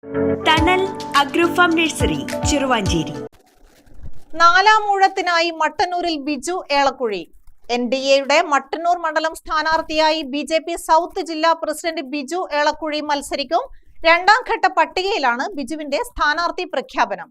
തണൽ അഗ്രോഫാം നഴ്സറി ചെറുവാഞ്ചേരി. നാലാം ഊഴത്തിനായി മട്ടന്നൂരിൽ ബിജു ഏളക്കുഴി. NDAയുടെ മട്ടന്നൂർ മണ്ഡലം സ്ഥാനാർത്ഥിയായി BJP സൗത്ത് ജില്ലാ പ്രസിഡന്റ് ബിജു ഏളക്കുഴി മത്സരിക്കും. രണ്ടാം ഘട്ട പട്ടികയിലാണ് ബിജുവിന്റെ സ്ഥാനാർത്ഥി പ്രഖ്യാപനം.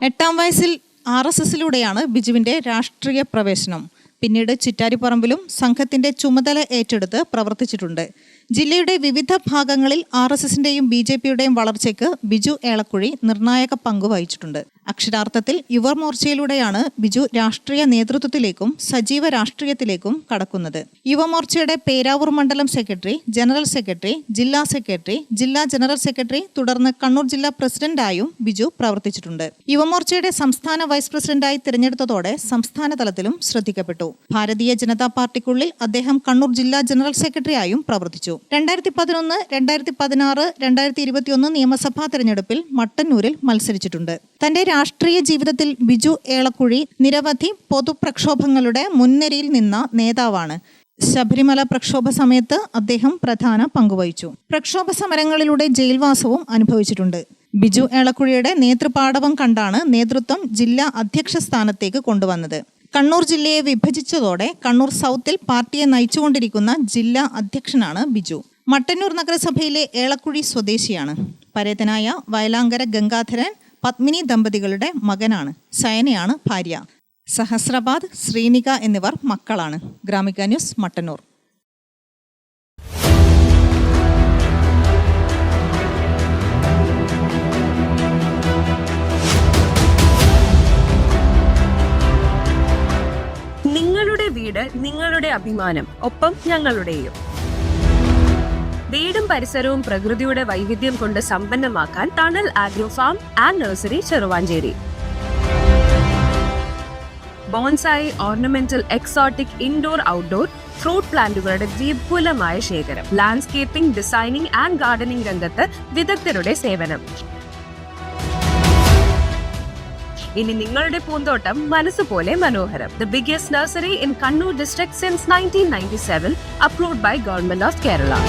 8ാം വയസ്സിൽ RSSലൂടെയാണ് ബിജുവിന്റെ രാഷ്ട്രീയ പ്രവേശനം. പിന്നീട് ചിറ്റാരിപ്പറമ്പിലും സംഘത്തിന്റെ ചുമതല ഏറ്റെടുത്ത് പ്രവർത്തിച്ചിട്ടുണ്ട്. ജില്ലയുടെ വിവിധ ഭാഗങ്ങളിൽ RSSന്റെയും BJPയുടെയും വളർച്ചയ്ക്ക് ബിജു ഏളക്കുഴി നിർണായക പങ്ക് വഹിച്ചിട്ടുണ്ട്. അക്ഷരാർത്ഥത്തിൽ യുവമോർച്ചയിലൂടെയാണ് ബിജു രാഷ്ട്രീയ നേതൃത്വത്തിലേക്കും സജീവ രാഷ്ട്രീയത്തിലേക്കും കടക്കുന്നത്. യുവമോർച്ചയുടെ പേരാവൂർ മണ്ഡലം സെക്രട്ടറി, ജനറൽ സെക്രട്ടറി, ജില്ലാ സെക്രട്ടറി, ജില്ലാ ജനറൽ സെക്രട്ടറി, തുടർന്ന് കണ്ണൂർ ജില്ലാ പ്രസിഡന്റായും ബിജു പ്രവർത്തിച്ചിട്ടുണ്ട്. യുവമോർച്ചയുടെ സംസ്ഥാന വൈസ് പ്രസിഡന്റായി തിരഞ്ഞെടുത്തതോടെ സംസ്ഥാന തലത്തിലും ശ്രദ്ധിക്കപ്പെട്ടു. ഭാരതീയ ജനതാ പാർട്ടിക്കുള്ളിൽ അദ്ദേഹം കണ്ണൂർ ജില്ലാ ജനറൽ സെക്രട്ടറിയായും പ്രവർത്തിച്ചു. 2011, 2016, 2021 നിയമസഭാ തെരഞ്ഞെടുപ്പിൽ മട്ടന്നൂരിൽ മത്സരിച്ചിട്ടുണ്ട്. തന്റെ രാഷ്ട്രീയ ജീവിതത്തിൽ ബിജു ഏളക്കുഴി നിരവധി പൊതുപ്രക്ഷോഭങ്ങളുടെ മുൻനിരയിൽ നിന്ന നേതാവാണ്. ശബരിമല പ്രക്ഷോഭ സമയത്ത് അദ്ദേഹം പ്രധാന പങ്കുവഹിച്ചു. പ്രക്ഷോഭ സമരങ്ങളിലൂടെ ജയിൽവാസവും അനുഭവിച്ചിട്ടുണ്ട്. ബിജു ഏളക്കുഴിയുടെ നേതൃപാടവം കണ്ടാണ് നേതൃത്വം ജില്ലാ അധ്യക്ഷ സ്ഥാനത്തേക്ക് കൊണ്ടുവന്നത്. കണ്ണൂർ ജില്ലയെ വിഭജിച്ചതോടെ കണ്ണൂർ സൗത്തിൽ പാർട്ടിയെ നയിച്ചുകൊണ്ടിരിക്കുന്ന ജില്ലാ അധ്യക്ഷനാണ് ബിജു. മട്ടന്നൂർ നഗരസഭയിലെ ഏളക്കുഴി സ്വദേശിയാണ്. പരേതനായ വയലാങ്കര ഗംഗാധരൻ പത്മിനി ദമ്പതികളുടെ മകനാണ്. സയനയാണ് ഭാര്യ. സഹസ്രപാദ്, ശ്രീനിക എന്നിവർ മക്കളാണ്. ഗ്രാമിക ന്യൂസ്, മട്ടന്നൂർ. നിങ്ങളുടെ വീട് നിങ്ങളുടെ അഭിമാനം, ഒപ്പം ഞങ്ങളുടെയും. വീടും പരിസരവും പ്രകൃതിയുടെ വൈവിധ്യം കൊണ്ട് സമ്പന്നമാക്കാൻ Thanal agrofarm and nursery Cheruvanchery. Bonsai, ornamental, exotic, indoor, outdoor fruit പ്ലാന്റുകളുടെ വിപുലമായ ശേഖരം. ലാൻഡ്സ്കേപ്പിംഗ്, ഡിസൈനിംഗ് ആൻഡ് ഗാർഡനിംഗ് രംഗത്ത് വിദഗ്ധരുടെ സേവനം. ഇനി നിങ്ങളുടെ പൂന്തോട്ടം മനസ്സുപോലെ മനോഹരം. The biggest nursery in Kannur district since 1997, approved by Government of Kerala.